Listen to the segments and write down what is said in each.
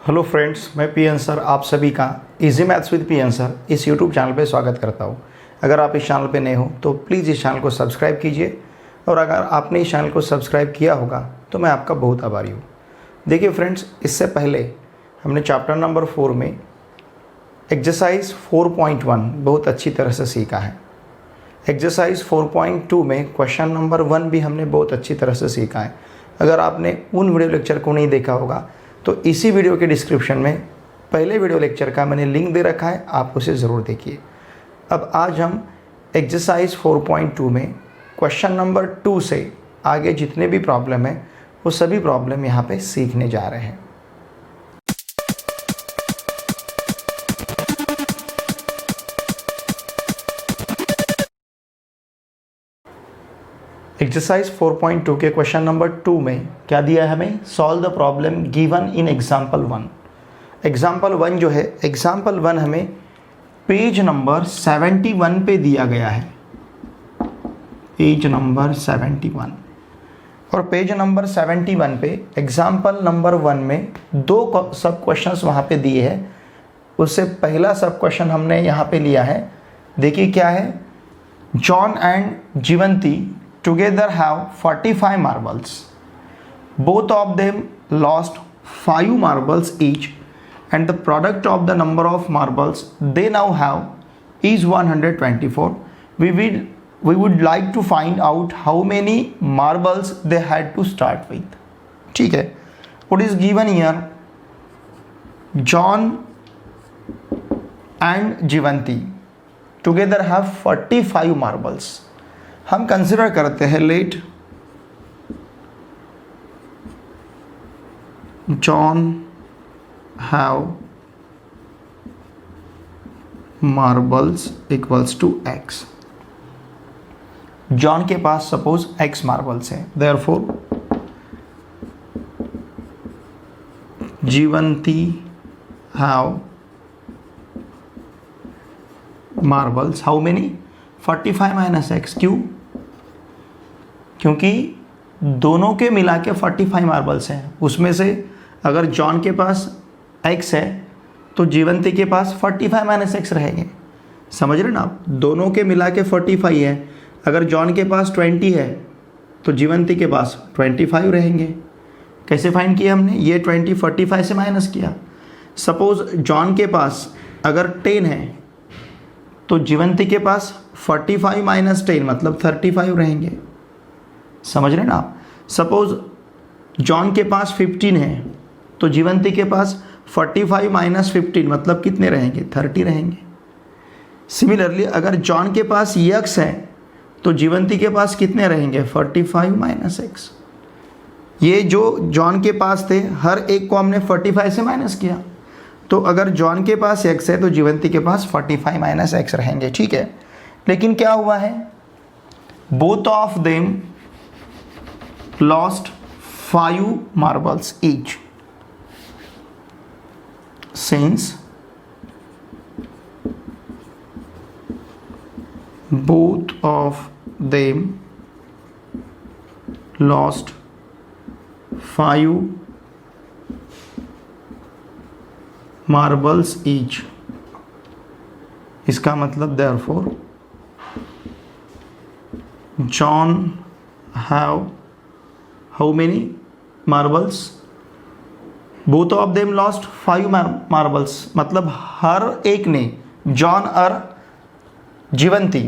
Hello friends, मैं PN sir आप सभी का easy maths with PN sir इस यूट्यूब चैनल पे स्वागत करता हूँ। अगर आप इस चैनल पे नए हो तो प्लीज़ इस चैनल को सब्सक्राइब कीजिए, और अगर आपने इस चैनल को सब्सक्राइब किया होगा तो मैं आपका बहुत आभारी हूँ। देखिए फ्रेंड्स, इससे पहले हमने चैप्टर नंबर 4 में एक्सरसाइज 4.1 बहुत अच्छी तरह से सीखा है। एक्सरसाइज 4.2 में क्वेश्चन नंबर 1 भी हमने बहुत अच्छी तरह से सीखा है। अगर आपने उन वीडियो लेक्चर को नहीं देखा होगा तो इसी वीडियो के डिस्क्रिप्शन में पहले वीडियो लेक्चर का मैंने लिंक दे रखा है, आप उसे ज़रूर देखिए। अब आज हम एक्सरसाइज 4.2 में क्वेश्चन नंबर 2 से आगे जितने भी प्रॉब्लम है वो सभी प्रॉब्लम यहाँ पे सीखने जा रहे हैं। एक्सरसाइज 4.2 के क्वेश्चन नंबर 2 में क्या दिया है हमें? Solve the problem given in example 1। Example 1 जो है, एग्जाम्पल 1 हमें पेज नंबर 71 पे दिया गया है। पेज नंबर 71, और पेज नंबर 71 पे एग्जाम्पल नंबर 1 में दो सब क्वेश्चंस वहाँ पे दिए हैं। उससे पहला सब क्वेश्चन हमने यहाँ पे लिया है। देखिए क्या है, John and जीवंती together have 45 marbles. Both of them lost 5 marbles each, and the product of the number of marbles they now have is 124. We would like to find out how many marbles they had to start with. ठीक है, what is given here? John and Jivanti together have 45 marbles. हम consider करते हैं let John have marbles equals to X. John के पास suppose X marbles है, therefore Jivanti have marbles how many? 45 minus X. क्यों? क्योंकि दोनों के मिला के 45 मार्बल्स हैं। उसमें से अगर जॉन के पास x है तो जीवंती के पास 45 माइनस एक्स रहेंगे। समझ रहे ना आप? दोनों के मिला के 45 है। अगर जॉन के पास 20 है तो जीवंती के पास 25 रहेंगे। कैसे फाइंड किया हमने? ये 20 45 से माइनस किया। सपोज जॉन के पास अगर 10 है तो जीवंती के पास 45 माइनस 10 मतलब 35 रहेंगे। समझ रहे ना आप? सपोज जॉन के पास 15 है तो जीवंती के पास 45 माइनस 15 मतलब कितने रहेंगे? 30 रहेंगे। सिमिलरली अगर जॉन के पास x है तो जीवंती के पास कितने रहेंगे? 45 माइनस एक्स। ये जो जॉन के पास थे हर एक को हमने 45 से माइनस किया, तो अगर जॉन के पास x है तो जीवंती के पास 45 माइनस एक्स रहेंगे। ठीक है, लेकिन क्या हुआ है? Both of them lost 5 marbles each. Since both of them lost 5 marbles each, इसका मतलब therefore John have how many marbles? Both of them lost 5 marbles, मतलब हर एक ने, जॉन और जीवंती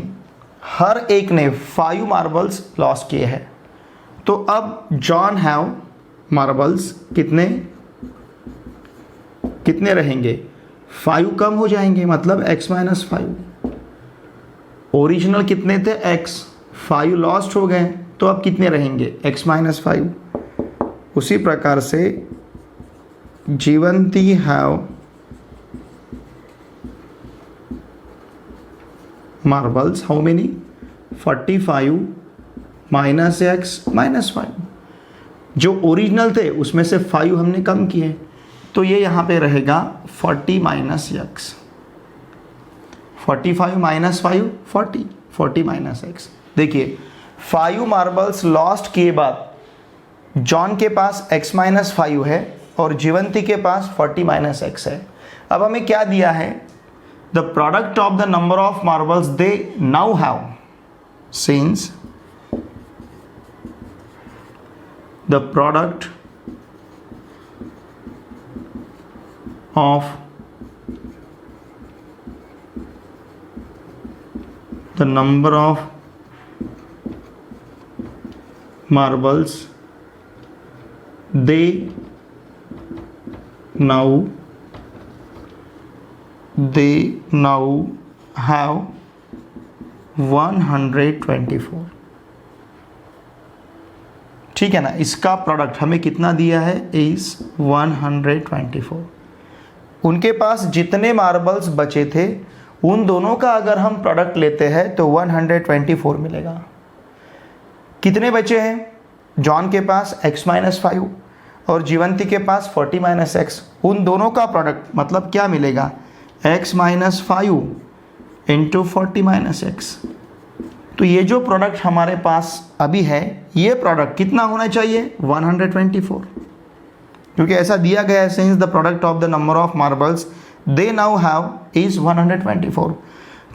हर एक ने 5 मार्बल्स लॉस किए हैं। तो अब जॉन हैव मार्बल्स कितने रहेंगे? 5 कम हो जाएंगे, मतलब x माइनस 5। ओरिजिनल कितने थे? x। 5 लॉस्ट हो गए तो अब कितने रहेंगे? x minus 5। उसी प्रकार से Jivanti have marbles how many? 45 minus X minus 5। जो ओरिजिनल थे उसमें से 5 हमने कम किए, तो ये यहाँ पे रहेगा 40 minus x. 45 minus 5 40, 40 minus x. देखिए 5 मार्बल्स लॉस्ट किए बाद जॉन के पास x-5 है और जीवंती के पास 40 माइनस एक्स है। अब हमें क्या दिया है, the product of the number of marbles they now have, since the product of the number of marbles they now have 124। ठीक है ना, इसका प्रोडक्ट हमें कितना दिया है, इज 124। उनके पास जितने मार्बल्स बचे थे उन दोनों का अगर हम प्रोडक्ट लेते हैं तो 124 मिलेगा। कितने बचे हैं, जॉन के पास x माइनस 5 और जीवंती के पास 40 माइनस एक्स, उन दोनों का प्रोडक्ट मतलब क्या मिलेगा, x minus 5 into 40 minus x. तो ये जो प्रोडक्ट हमारे पास अभी है, ये प्रोडक्ट कितना होना चाहिए, 124, क्योंकि ऐसा दिया गया है, since the product of the number of marbles they now have is 124।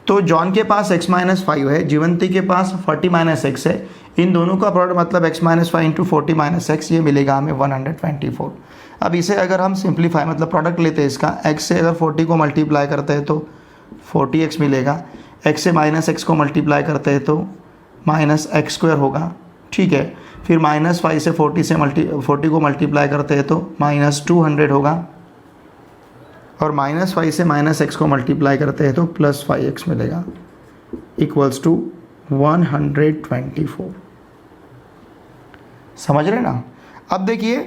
तो जॉन के पास x माइनस 5 है, जीवंती के पास 40 माइनस एक्स है, इन दोनों का प्रोडक्ट मतलब x minus 5 into 40 minus x, ये मिलेगा हमें 124। अब इसे अगर हम सिंप्लीफाई मतलब प्रोडक्ट लेते हैं इसका, x से अगर 40 को मल्टीप्लाई करते हैं तो 40x मिलेगा, x से माइनस x को मल्टीप्लाई करते हैं तो माइनस एक्स स्क्वायर होगा। ठीक है, फिर माइनस 5 से 40 को मल्टीप्लाई करते हैं तो माइनस 200 होगा, और माइनस 5 से माइनस एक्स को मल्टीप्लाई करते हैं तो प्लस 5x मिलेगा, इक्वल्स टू 124। समझ रहे ना। अब देखिए,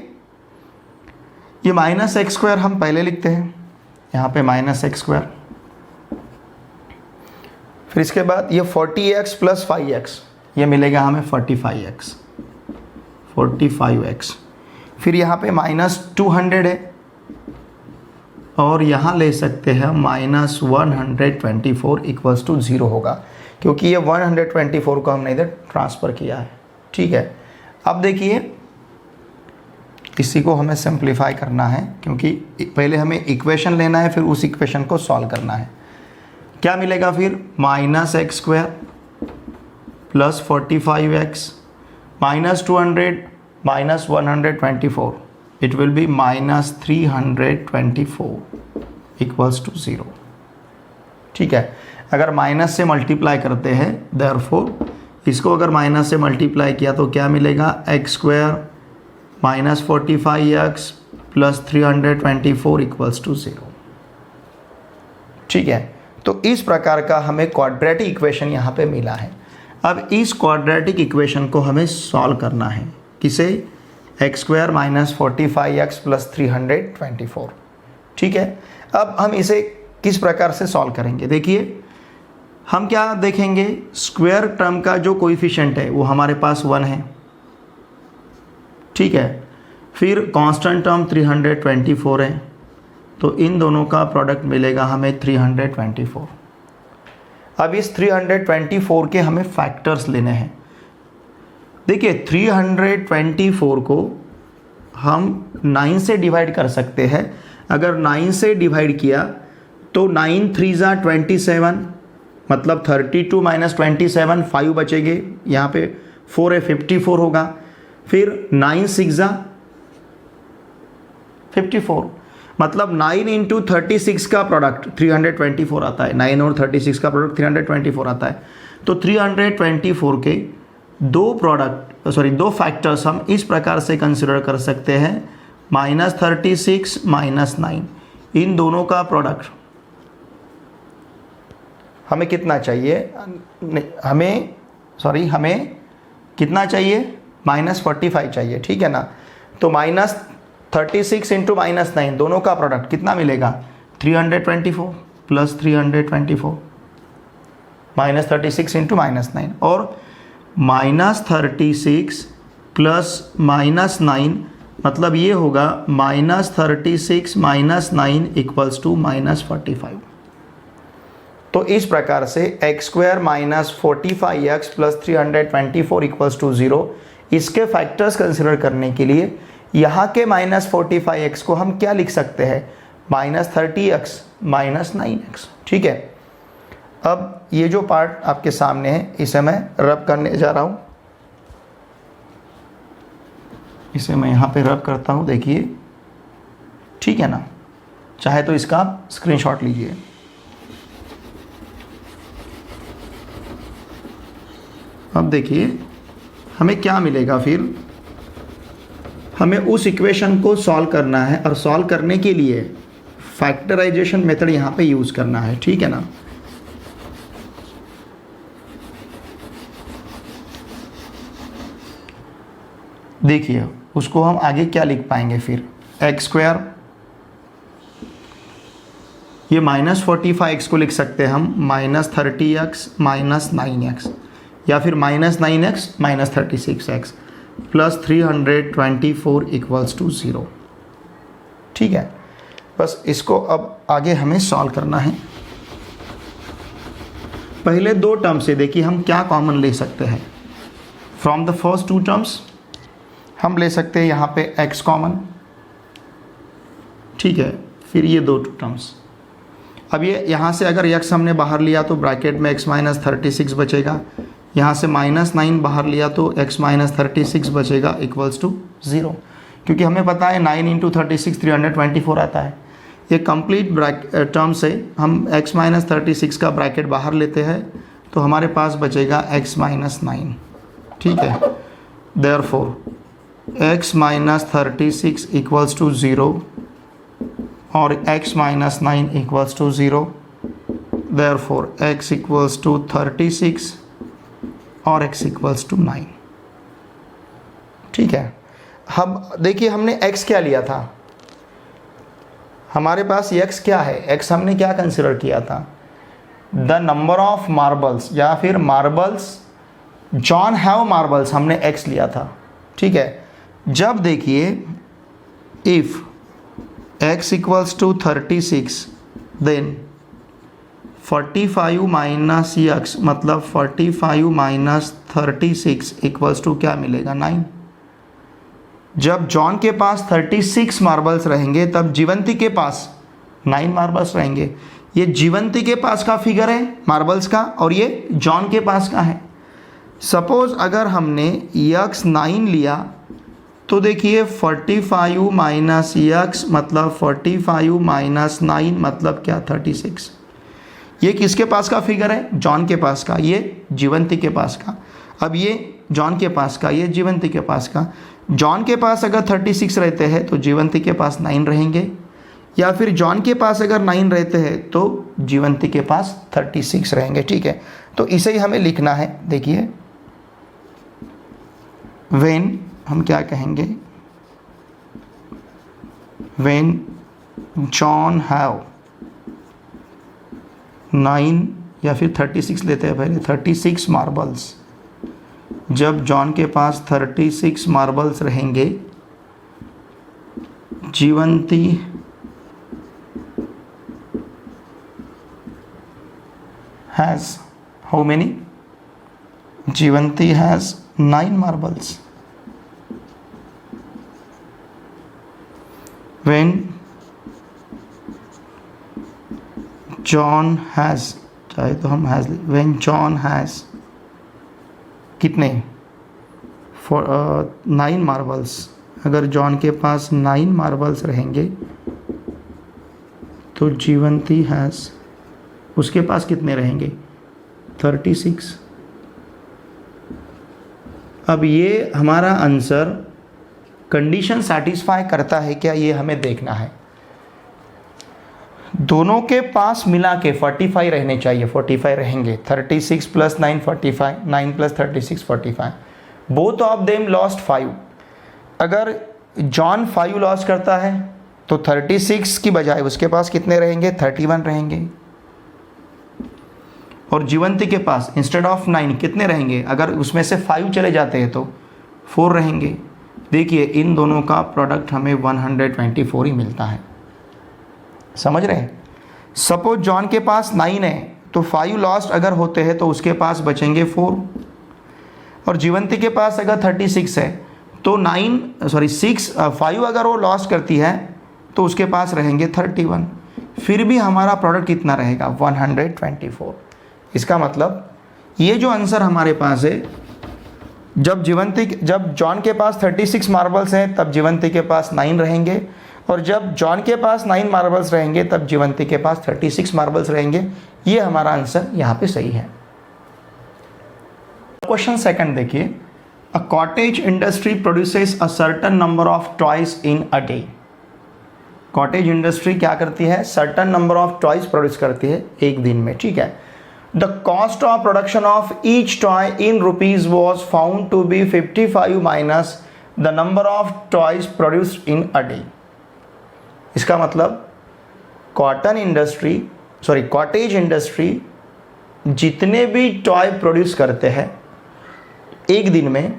ये माइनस एक्स स्क्वायर हम पहले लिखते हैं, यहाँ पे माइनस एक्स स्क्वायर, फिर इसके बाद ये 40x प्लस 5x, ये मिलेगा हमें 45x। फिर यहाँ पे माइनस 200 है, और यहाँ ले सकते हैं माइनस 124 इक्वल्स टू 0 होगा, क्योंकि ये 124 को हमने इधर ट्रांसफ़र किया है। ठीक है, अब देखिए इसी को हमें सिंप्लीफाई करना है, क्योंकि पहले हमें इक्वेशन लेना है, फिर उस इक्वेशन को सॉल्व करना है। क्या मिलेगा फिर, minus X square plus 45x minus 200 minus 124, it will be minus 324 equals to 0। ठीक है, अगर माइनस से मल्टीप्लाई करते हैं, therefore इसको अगर माइनस से मल्टीप्लाई किया तो क्या मिलेगा, X square minus 45x plus 324 equals to 0। ठीक है, तो इस प्रकार का हमें क्वाड्रेटिक इक्वेशन यहाँ पे मिला है। अब इस क्वाड्रेटिक इक्वेशन को हमें सॉल्व करना है, किसे, x square minus 45x plus 324। ठीक है, अब हम इसे किस प्रकार से सॉल्व करेंगे, देखिए हम क्या देखेंगे, स्क्वायर टर्म का जो कोएफिशिएंट है वो हमारे पास 1 है। ठीक है, फिर कांस्टेंट टर्म 324 है, तो इन दोनों का प्रोडक्ट मिलेगा हमें 324। अब इस 324 के हमें फैक्टर्स लेने हैं। देखिए 324 को हम 9 से डिवाइड कर सकते हैं। अगर 9 से डिवाइड किया तो 9 3 ज़ा 27, मतलब 32 माइनस 27 5 बचेंगे, यहाँ पे 4 है 54 होगा। फिर 9 6 ज़ा 54, मतलब 9 इंटू 36 का प्रोडक्ट 324 आता है। 9 और 36 का प्रोडक्ट 324 आता है। तो 324 के दो फैक्टर्स हम इस प्रकार से कंसिडर कर सकते हैं, -36 -9, इन दोनों का प्रोडक्ट हमें कितना चाहिए, हमें कितना चाहिए, -45 चाहिए। ठीक है ना, तो -36 इंटू -9 दोनों का प्रोडक्ट कितना मिलेगा, 324 प्लस 324, -36 इंटू -9, और -36 प्लस -9 मतलब ये होगा -36 -9 इक्वल्स टू -45। तो इस प्रकार से X square minus 45x plus 324 equals to 0, इसके फैक्टर्स कंसिडर करने के लिए यहाँ के -45x को हम क्या लिख सकते हैं, -30x -9x। ठीक है, अब ये जो पार्ट आपके सामने है इसे मैं रब करने जा रहा हूँ, इसे मैं यहाँ पे रब करता हूँ, देखिए ठीक है ना। चाहे तो इसका आप स्क्रीनशॉट लीजिए। अब देखिए हमें क्या मिलेगा, फिर हमें उस इक्वेशन को सॉल्व करना है और सॉल्व करने के लिए फैक्टराइजेशन मेथड यहाँ पे यूज़ करना है। ठीक है ना। देखिए उसको हम आगे क्या लिख पाएंगे, फिर x², ये -45x को लिख सकते हैं हम -30x -9x, या फिर -9x -36x प्लस 324 = 0। ठीक है, बस इसको अब आगे हमें सॉल्व करना है। पहले दो टर्म से देखिए हम क्या कॉमन ले सकते हैं। From the first two terms हम ले सकते हैं यहाँ पे x कॉमन। ठीक है, फिर ये दो टर्म्स, अब ये यहाँ से अगर x हमने बाहर लिया तो ब्रैकेट में x -36 बचेगा, यहाँ से -9 बाहर लिया तो x -36 बचेगा = 0, क्योंकि हमें पता है 9 × 36 324 आता है। ये कंप्लीट टर्म से हम x -36 का ब्रैकेट बाहर लेते हैं तो हमारे पास बचेगा x -9। ठीक है, देयरफॉर x -36 = 0 और x -9 = 0, देयरफॉर x = 36 और x = 9। ठीक है, अब देखिए हमने x क्या लिया था, हमारे पास x क्या है, x हमने क्या कंसिडर किया था, द नंबर ऑफ मार्बल्स, या फिर मार्बल्स जॉन हैव मार्बल्स, हमने x लिया था। ठीक है, जब देखिए if x = 36 then 45 minus x मतलब 45 माइनस 36 = क्या मिलेगा, 9। जब जॉन के पास 36 मार्बल्स रहेंगे तब जीवंती के पास 9 मार्बल्स रहेंगे। ये जीवंती के पास का फिगर है मार्बल्स का और ये जॉन के पास का है। सपोज अगर हमने x 9 लिया तो देखिए 45 माइनस x मतलब 45 माइनस 9 मतलब क्या, 36। ये किसके पास का फिगर है, जॉन के पास का, ये जीवंती के पास का। अब ये जॉन के पास का, ये जीवंती के पास का। जॉन के पास अगर 36 रहते हैं तो जीवंती के पास 9 रहेंगे, या फिर जॉन के पास अगर 9 रहते हैं तो जीवंती के पास 36 रहेंगे। ठीक है, तो इसे ही हमें लिखना है। देखिए व्हेन हम क्या कहेंगे, व्हेन जॉन हैव 9 या फिर 36 लेते हैं पहले, 36 मार्बल्स, जब जॉन के पास 36 मार्बल्स रहेंगे, Jivanti has how many, Jivanti has 9 marbles. when John has, चाहे तो हम हैज़, when John has कितने, 9 मार्बल्स, अगर जॉन के पास 9 मार्बल्स रहेंगे तो जीवंती हैज़, उसके पास कितने रहेंगे, 36। अब ये हमारा आंसर कंडीशन सेटिस्फाई करता है क्या, ये हमें देखना है। दोनों के पास मिला के 45 रहने चाहिए, 45 रहेंगे। 36 + 9 45, 9 + 36 45। Both of them lost 5। अगर जॉन 5 लॉस करता है तो 36 की बजाय उसके पास कितने रहेंगे, 31 रहेंगे। और जीवंती के पास इंस्टेड ऑफ 9 कितने रहेंगे, अगर उसमें से 5 चले जाते हैं तो 4 रहेंगे। देखिए इन दोनों का प्रोडक्ट हमें 124 ही मिलता है। समझ रहे हैं। सपोज जॉन के पास 9 है तो 5 लॉस्ट अगर होते हैं तो उसके पास बचेंगे 4, और जीवंती के पास अगर 36 है तो 5 अगर वो लॉस करती है तो उसके पास रहेंगे 31, फिर भी हमारा प्रोडक्ट कितना रहेगा 124। इसका मतलब ये जो आंसर हमारे पास है, जब जॉन के पास 36 मार्बल्स हैं तब जीवंती के पास 9 रहेंगे, और जब जॉन के पास 9 मार्बल्स रहेंगे तब जीवंती के पास 36 मार्बल्स रहेंगे। ये हमारा आंसर यहाँ पे सही है। क्वेश्चन सेकंड देखिए, a cottage industry produces a certain number of toys in a day. Cottage industry क्या करती है, certain number of toys produce करती है एक दिन में, ठीक है। The cost of production of each toy in rupees was found to be 55 minus the number of toys produced in a day. इसका मतलब कॉटेज इंडस्ट्री जितने भी टॉय प्रोड्यूस करते हैं एक दिन में,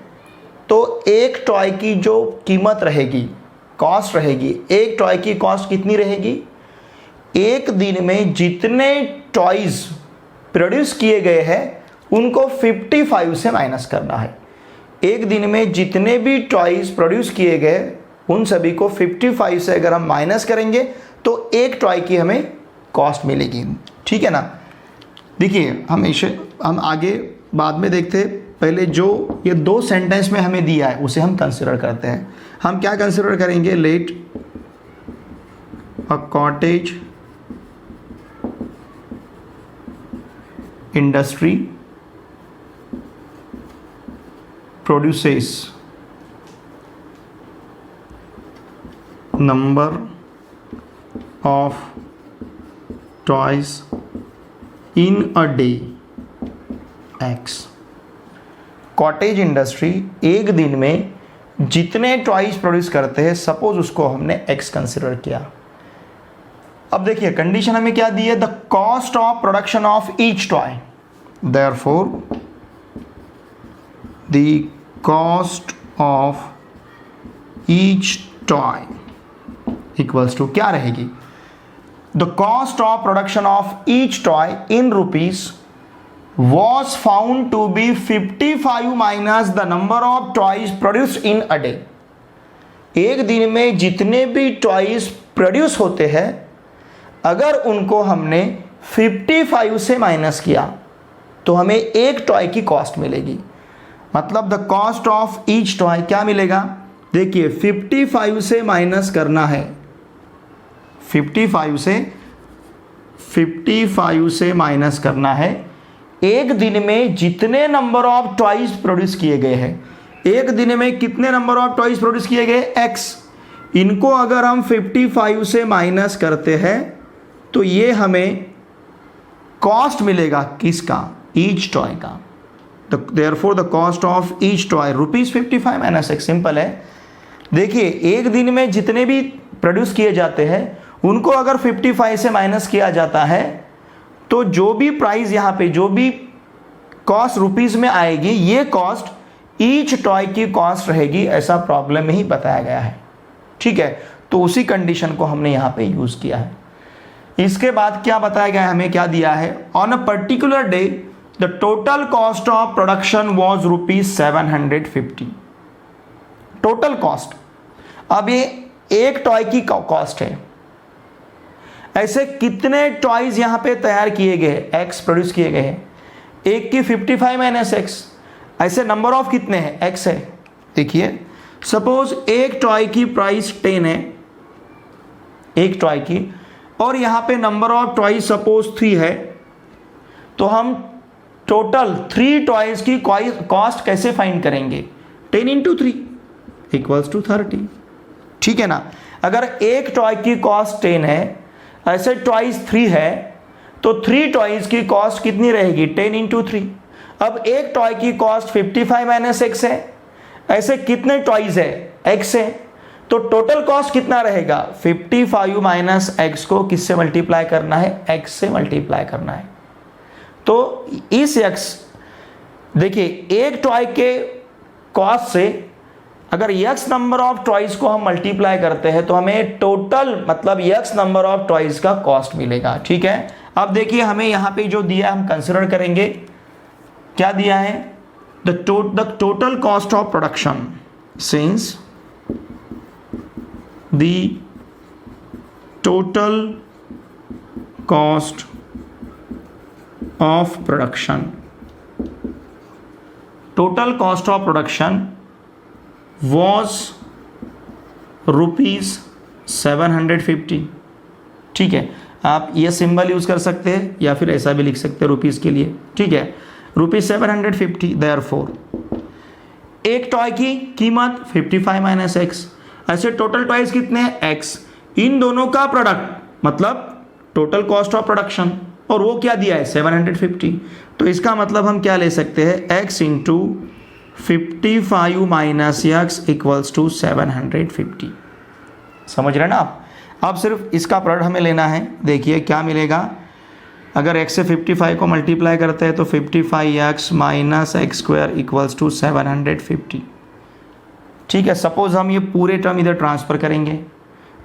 तो एक टॉय की जो कीमत रहेगी, कॉस्ट रहेगी, एक टॉय की कॉस्ट कितनी रहेगी, एक दिन में जितने टॉयज प्रोड्यूस किए गए हैं उनको 55 से माइनस करना है। एक दिन में जितने भी टॉयज प्रोड्यूस किए गए उन सभी को 55 से अगर हम माइनस करेंगे तो एक टॉय की हमें कॉस्ट मिलेगी, ठीक है ना। देखिए हम आगे बाद में देखते हैं, पहले जो ये 2 सेंटेंस में हमें दिया है उसे हम कंसिडर करते हैं। हम क्या कंसिडर करेंगे, let a cottage industry produces number of toys in a day x। Cottage industry एक दिन में जितने टॉयज प्रोड्यूस करते हैं, सपोज उसको हमने x कंसिडर किया। अब देखिए कंडीशन हमें क्या दी है, the cost of production of each toy, therefore the cost of each toy equals to क्या रहेगी, the cost of production of each toy in rupees was found to be 55 minus the number of toys produced in a day. एक दिन में जितने भी toys produce होते हैं, अगर उनको हमने 55 से माइनस किया तो हमें एक टॉय की कॉस्ट मिलेगी। मतलब the cost of each toy क्या मिलेगा, देखिए 55 से माइनस करना है, 55 से माइनस करना है एक दिन में जितने नंबर ऑफ टॉयज प्रोड्यूस किए गए हैं। एक दिन में कितने नंबर ऑफ टॉयज प्रोड्यूस किए गए, x। इनको अगर हम 55 से माइनस करते हैं तो ये हमें कॉस्ट मिलेगा किसका, ईच टॉय का। Therefore the cost of each toy ₹55 minus x। Simple है। देखिए एक दिन में जितने भी प्रोड्यूस किए जाते हैं उनको अगर 55 से माइनस किया जाता है तो जो भी प्राइस यहाँ पे, जो भी कॉस्ट रुपीस में आएगी, ये कॉस्ट ईच टॉय की कॉस्ट रहेगी, ऐसा प्रॉब्लम में ही बताया गया है, ठीक है। तो उसी कंडीशन को हमने यहाँ पे यूज किया है। इसके बाद क्या बताया गया है, हमें क्या दिया है, on a particular day the total cost of production was ₹750। Total cost, अब ये एक टॉय की कॉस्ट है। ऐसे कितने टॉयज यहां पे तैयार किए गए, x प्रोड्यूस किए गए हैं, एक की 55 माइनस x, ऐसे नंबर ऑफ कितने हैं, x है। देखिए सपोज एक टॉय की प्राइस 10 है, एक टॉय की, और यहां पे नंबर ऑफ टॉयज सपोज 3 है, तो हम टोटल 3 टॉयज की कॉस्ट कैसे फाइंड करेंगे, 10 इंटू 3 इक्वल्स टू 30, ठीक है ना। अगर एक टॉय की कॉस्ट 10 है, ऐसे टॉयज 3 है, तो 3 टॉयज की कॉस्ट कितनी रहेगी, 10 इंटू 3। अब एक टॉय की कॉस्ट 55 माइनस x है, ऐसे कितने टॉयज है, x है, तो टोटल कॉस्ट कितना रहेगा, 55 माइनस x को किससे मल्टीप्लाई करना है, x से मल्टीप्लाई करना है। तो इस x, देखिए एक टॉय के कॉस्ट से अगर x नंबर ऑफ टॉयज को हम मल्टीप्लाई करते हैं तो हमें टोटल मतलब x नंबर ऑफ टॉयज का कॉस्ट मिलेगा, ठीक है। अब देखिए हमें यहाँ पे जो दिया हम कंसिडर करेंगे, क्या दिया है, the total cost of production since the total cost of production was ₹750। ठीक है, आप ये सिंबल यूज कर सकते हैं या फिर ऐसा भी लिख सकते हैं रुपीस के लिए। ठीक है, ₹750। देयरफॉर एक टॉय की कीमत 55 माइनस एक्स, ऐसे टोटल टॉयज कितने हैं एक्स, इन दोनों का प्रोडक्ट मतलब टोटल कॉस्ट ऑफ प्रोडक्शन, और वो क्या दिया है 750। तो इसका मतलब हम क्या ले सकते हैं x into 55 minus X equals to 750। समझ रहे हैं ना आप। अब सिर्फ इसका प्रोडक्ट हमें लेना है। देखिए क्या मिलेगा, अगर x से 55 को मल्टीप्लाई करते हैं तो 55x minus X square equals to 750। ठीक है, सपोज हम ये पूरे टर्म इधर ट्रांसफर करेंगे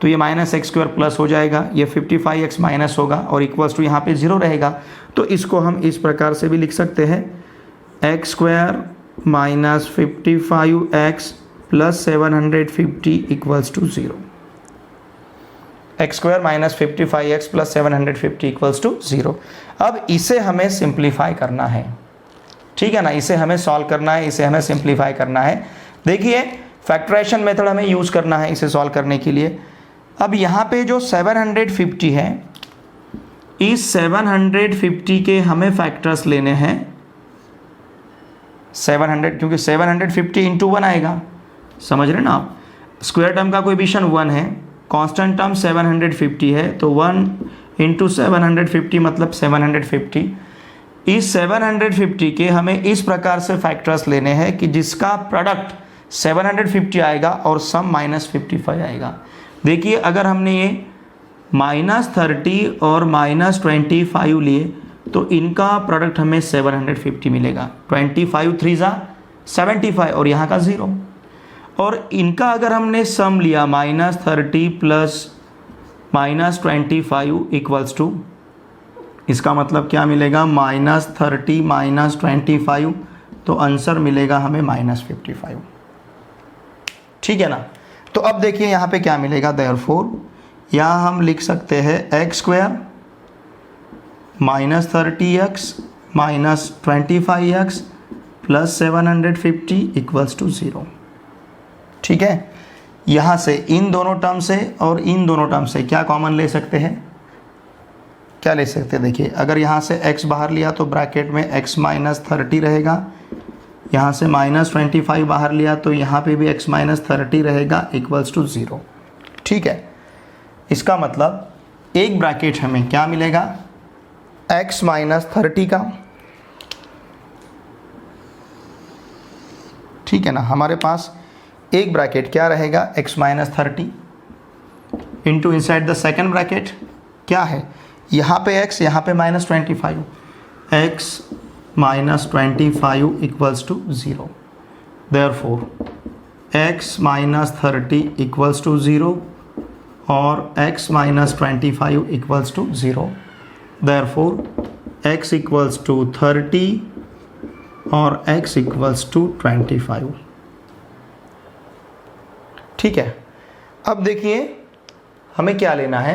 तो ये माइनस एक्स स्क्वायर प्लस हो जाएगा, ये 55x माइनस होगा और इक्वल्स टू यहाँ पे 0 रहेगा। तो इसको हम इस प्रकार से भी लिख सकते हैं, X square minus 55x plus 750 equals to 0। X square minus 55x plus 750 equals to 0। अब इसे हमें सिंप्लीफाई करना है। ठीक है ना, इसे हमें सॉल्व करना है, इसे हमें सिंप्लीफाई करना है। देखिए फैक्टराइजेशन मेथड हमें यूज़ करना है इसे सॉल्व करने के लिए। अब यहाँ पे जो 750 है, इस 750 के हमें फैक्टर्स लेने हैं 700, क्योंकि 750 इंटू 1 आएगा। समझ रहे हैं ना आप, स्क्वायर टर्म का कोएफिशिएंट 1 है, कांस्टेंट टर्म 750 है, तो 1 इंटू 750 मतलब 750। इस 750 के हमें इस प्रकार से फैक्टर्स लेने हैं कि जिसका प्रोडक्ट 750 आएगा और सम माइनस 55 आएगा। देखिए अगर हमने ये -30 और -25 लिए तो इनका प्रोडक्ट हमें 750 मिलेगा। 25 3 ज़ा 75 और यहाँ का 0। और इनका अगर हमने सम लिया -30 प्लस -25 इक्वल्स टू, इसका मतलब क्या मिलेगा -30 -25, तो आंसर मिलेगा हमें -55। ठीक है ना। तो अब देखिए यहाँ पे क्या मिलेगा, देयरफॉर यहाँ हम लिख सकते हैं X square -30x -25x plus 750 equals to 0। ठीक है, यहाँ से इन दोनों टर्म से और इन दोनों टर्म से क्या कॉमन ले सकते हैं, क्या ले सकते हैं। देखिए अगर यहाँ से x बाहर लिया तो ब्रैकेट में x -30 रहेगा, यहाँ से -25 बाहर लिया तो यहाँ पे भी x -30 रहेगा इक्वल्स टू 0। ठीक है, इसका मतलब एक ब्रैकेट हमें क्या मिलेगा x -30 का। ठीक है ना, हमारे पास एक ब्रैकेट क्या रहेगा x -30 into inside the second bracket क्या है, यहाँ पे x यहाँ पे -25, x -25 equals to 0। Therefore x -30 equals to 0 और x -25 equals to 0। Therefore x equals to 30 और x इक्वल्स टू 25। ठीक है, अब देखिए हमें क्या लेना है,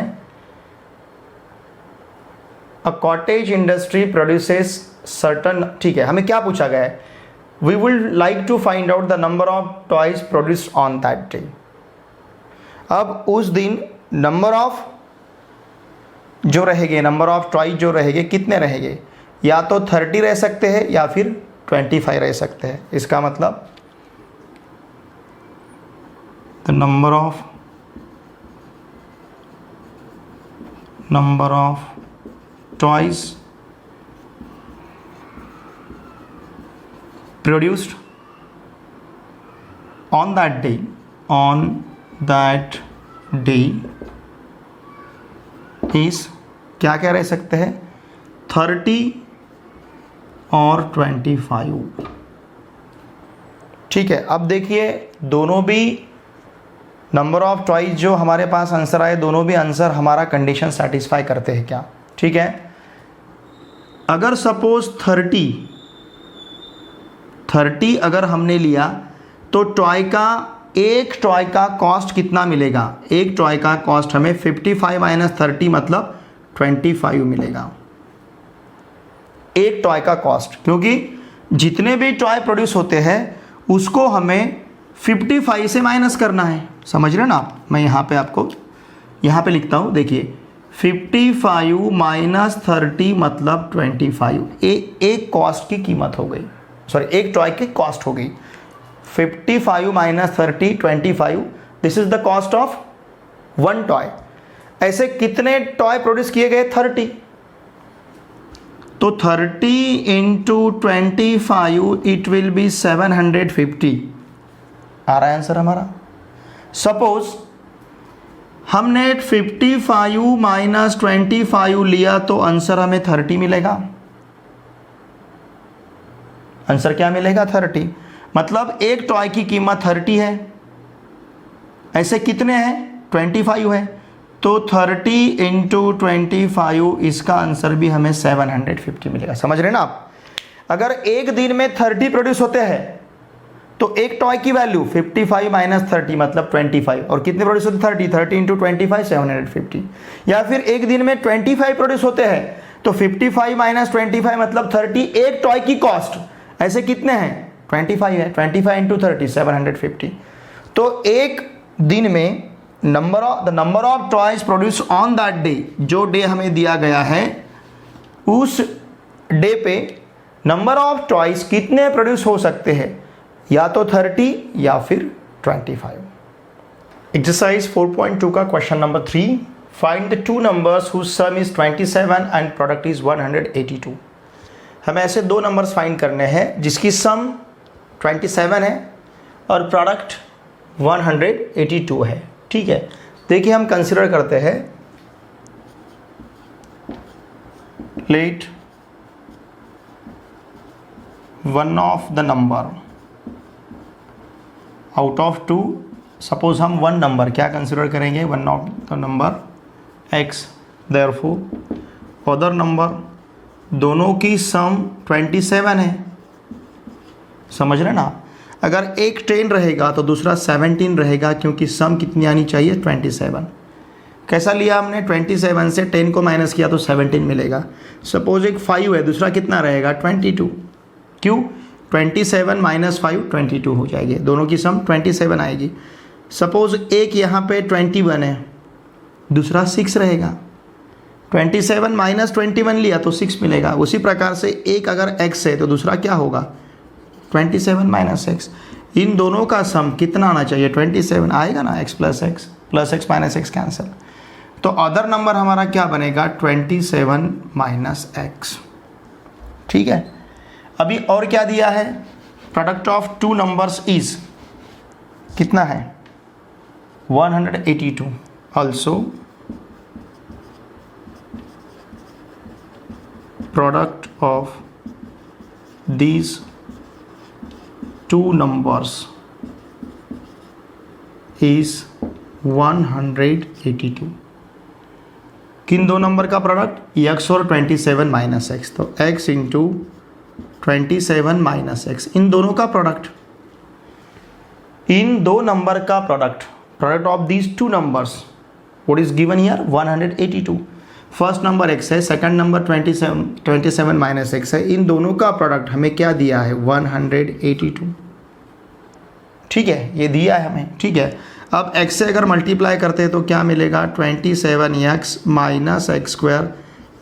a cottage industry produces certain. ठीक है, हमें क्या पूछा गया है, we would like to find out the number of toys produced on that day. अब उस दिन नंबर ऑफ जो रहेंगे, नंबर ऑफ टॉयज जो रहेंगे कितने रहेंगे, या तो 30 रह सकते हैं या फिर 25 रह सकते हैं। इसका मतलब the number of toys produced on that day is क्या क्या रह सकते हैं 30 और 25। ठीक है, अब देखिए दोनों भी नंबर ऑफ टॉयज जो हमारे पास आंसर आए, दोनों भी आंसर हमारा कंडीशन सेटिस्फाई करते हैं क्या। ठीक है, अगर सपोज 30 अगर हमने लिया तो तो एक टॉय का कॉस्ट कितना मिलेगा? एक टॉय का कॉस्ट हमें 55 माइनस 30 मतलब 25 मिलेगा, एक टॉय का कॉस्ट। क्योंकि जितने भी टॉय प्रोड्यूस होते हैं उसको हमें 55 से माइनस करना है, समझ रहे हैं ना आप? मैं यहाँ पे आपको यहाँ पे लिखता हूँ, देखिए 55 माइनस 30 मतलब 25, एक कॉस्ट की कीमत हो गई, सॉरी एक टॉय की कॉस्ट हो गई। 55 minus 30 25, this is the cost of one toy. ऐसे कितने टॉय प्रोड्यूस किए गए? 30। तो 30 इंटू 25 इट विल बी 750। आ रहा है आंसर हमारा? सपोज हमने 55 माइनस 25 लिया तो आंसर हमें 30 मिलेगा। आंसर क्या मिलेगा? 30। मतलब एक टॉय की कीमत 30 है। ऐसे कितने हैं? 25 है। तो 30 इंटू 25, इसका आंसर भी हमें 750 मिलेगा। समझ रहे हैं ना आप? अगर एक दिन में 30 प्रोड्यूस होते हैं तो एक टॉय की वैल्यू 55 माइनस 30 मतलब 25, और कितने प्रोड्यूस होते? 30 इंटू 25 750। या फिर एक दिन में 25 प्रोड्यूस होते हैं तो 55 माइनस 25 मतलब 30, एक टॉय की कॉस्ट। ऐसे कितने हैं? 25 है। 25 इंटू 30 750। तो एक दिन में the number of toys produce on that day, जो डे हमें दिया गया है उस डे पे नंबर ऑफ टॉयज कितने प्रोड्यूस हो सकते हैं? या तो 30 या फिर 25। एक्सरसाइज 4.2 का question number 3, find the two numbers whose sum is 27 and product is 182। हमें ऐसे दो नंबर्स फाइंड करने हैं जिसकी सम 27 है और प्रोडक्ट 182 है। ठीक है, देखिए हम कंसिडर करते हैं, let one of the number out of two, suppose हम वन नंबर क्या कंसिडर करेंगे? One of the number x, therefore other number, दोनों की सम 27 है। समझ रहे ना? अगर एक 10 रहेगा तो दूसरा 17 रहेगा, क्योंकि सम कितनी आनी चाहिए? 27। कैसा लिया हमने? 27 से 10 को माइनस किया तो 17 मिलेगा। सपोज एक 5 है, दूसरा कितना रहेगा? 22। क्यों? 27 माइनस 5 22 हो जाएगी, दोनों की सम 27 आएगी। सपोज एक यहाँ पे 21 है, दूसरा 6 रहेगा। 27 माइनस 21 लिया तो 6 मिलेगा। उसी प्रकार से एक अगर x है तो दूसरा क्या होगा? 27 माइनस x। इन दोनों का सम कितना आना चाहिए? 27 आएगा ना? x plus x minus x cancel. तो अदर नंबर हमारा क्या बनेगा? 27 माइनस x। ठीक है, अभी और क्या दिया है? Product of two numbers is कितना है? 182। Also product of these two numbers is 182। किन दो नंबर का प्रोडक्ट? x और 27 माइनस x। तो x इंटू 27 माइनस x, इन दोनों का प्रोडक्ट, इन दो नंबर का product of these two numbers, what is given here? 182। First number x है, सेकंड नंबर 27 माइनस x है। इन दोनों का प्रोडक्ट हमें क्या दिया है? 182। ठीक है, ये दिया है हमें। ठीक है, अब x से अगर मल्टीप्लाई करते हैं तो क्या मिलेगा? 27x minus X square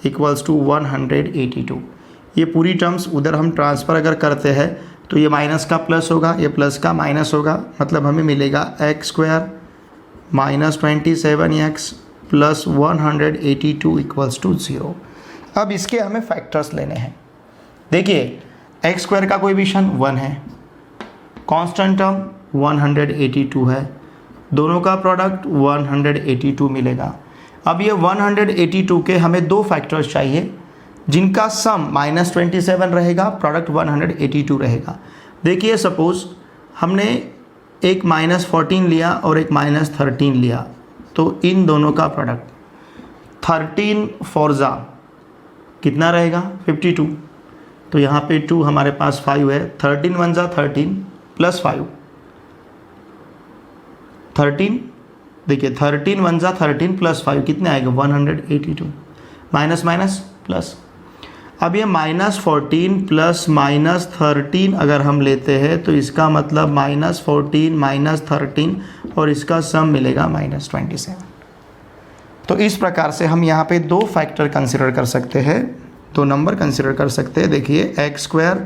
equals to 182। ये पूरी टर्म्स उधर हम ट्रांसफ़र अगर करते हैं तो ये माइनस का प्लस होगा, ये प्लस का माइनस होगा, मतलब हमें मिलेगा X square minus 27x plus 182 equals to 0। अब इसके हमें फैक्टर्स लेने हैं। देखिए एक्स स्क्वायर का कोएफिशिएंट 1 है, कांस्टेंट टर्म 182 है, दोनों का प्रोडक्ट 182 मिलेगा। अब ये 182 के हमें दो फैक्टर्स चाहिए जिनका सम माइनस 27 रहेगा, प्रोडक्ट 182 रहेगा। देखिए सपोज हमने एक माइनस 14 लिया और एक माइनस 13 लिया, तो इन दोनों का प्रोडक्ट 13 फोरजा कितना रहेगा? 52। तो यहाँ पे 2 हमारे पास 5 है, 13 1 जा 13 प्लस 5 13, देखिए 13 वन जा 13 प्लस 5 कितने आएगा 182, माइनस माइनस प्लस। अब ये -14 प्लस -13 अगर हम लेते हैं तो इसका मतलब -14 -13 और इसका सम मिलेगा -27। तो इस प्रकार से हम यहाँ पे दो फैक्टर कंसिडर कर सकते हैं, दो नंबर कंसिडर कर सकते हैं। देखिए x²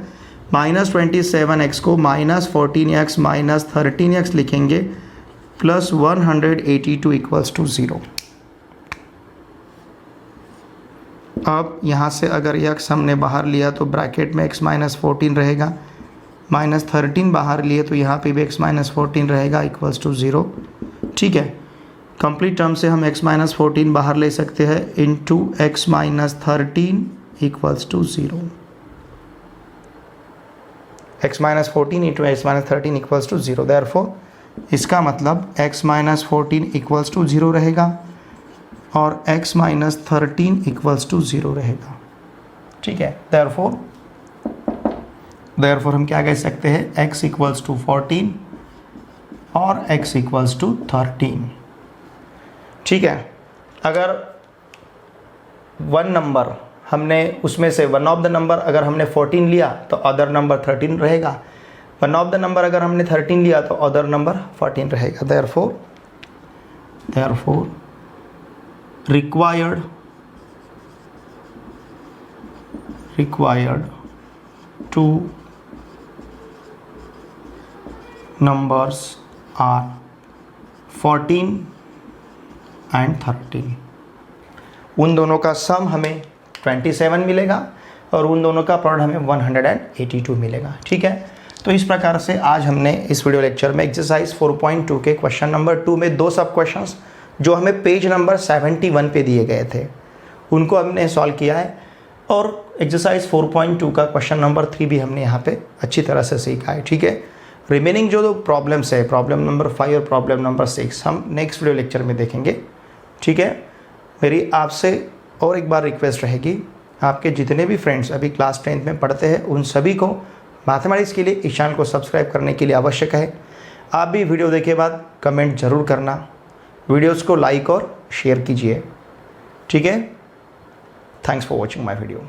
-27x को -14x -13x लिखेंगे प्लस 182 इक्वल्स टू 0। अब यहाँ से अगर x हमने बाहर लिया तो ब्रैकेट में x -14 रहेगा, -13 बाहर लिए तो यहाँ पे भी x -14 रहेगा इक्वल्स टू 0। ठीक है, कंप्लीट टर्म से हम x -14 बाहर ले सकते हैं into x -13 equals to 0। x -14 into x -13 equals to 0। Therefore इसका मतलब x -14 इक्वल्स टू 0 रहेगा और x -13 इक्वल्स टू 0 रहेगा। ठीक है, देयरफॉर हम क्या कह सकते हैं, x इक्वल्स टू 14 और x इक्वल्स टू 13। ठीक है, अगर वन नंबर हमने उसमें से वन ऑफ द नंबर अगर हमने 14 लिया तो अदर नंबर 13 रहेगा, वन ऑफ द नंबर अगर हमने 13 लिया तो अदर नंबर 14 रहेगा। Therefore required two numbers are 14 and 13। उन दोनों का सम हमें 27 मिलेगा और उन दोनों का प्रोडक्ट हमें 182 मिलेगा। ठीक है, तो इस प्रकार से आज हमने इस वीडियो लेक्चर में एक्सरसाइज 4.2 के क्वेश्चन नंबर 2 में दो सब क्वेश्चंस जो हमें पेज नंबर 71 पे दिए गए थे उनको हमने सॉल्व किया है, और एक्सरसाइज 4.2 का क्वेश्चन नंबर 3 भी हमने यहाँ पे अच्छी तरह से सीखा है। ठीक है, रिमेनिंग जो दो प्रॉब्लम्स है, प्रॉब्लम नंबर 5 और प्रॉब्लम नंबर 6, हम नेक्स्ट वीडियो लेक्चर में देखेंगे। ठीक है, मेरी आपसे और एक बार रिक्वेस्ट रहेगी, आपके जितने भी फ्रेंड्स अभी क्लास 10th में पढ़ते हैं उन सभी को मैथमेटिक्स के लिए इस चैनल को सब्सक्राइब करने के लिए आवश्यक है। आप भी वीडियो देखे बाद कमेंट ज़रूर करना, वीडियोस को लाइक और शेयर कीजिए। ठीक है, thanks for watching my video.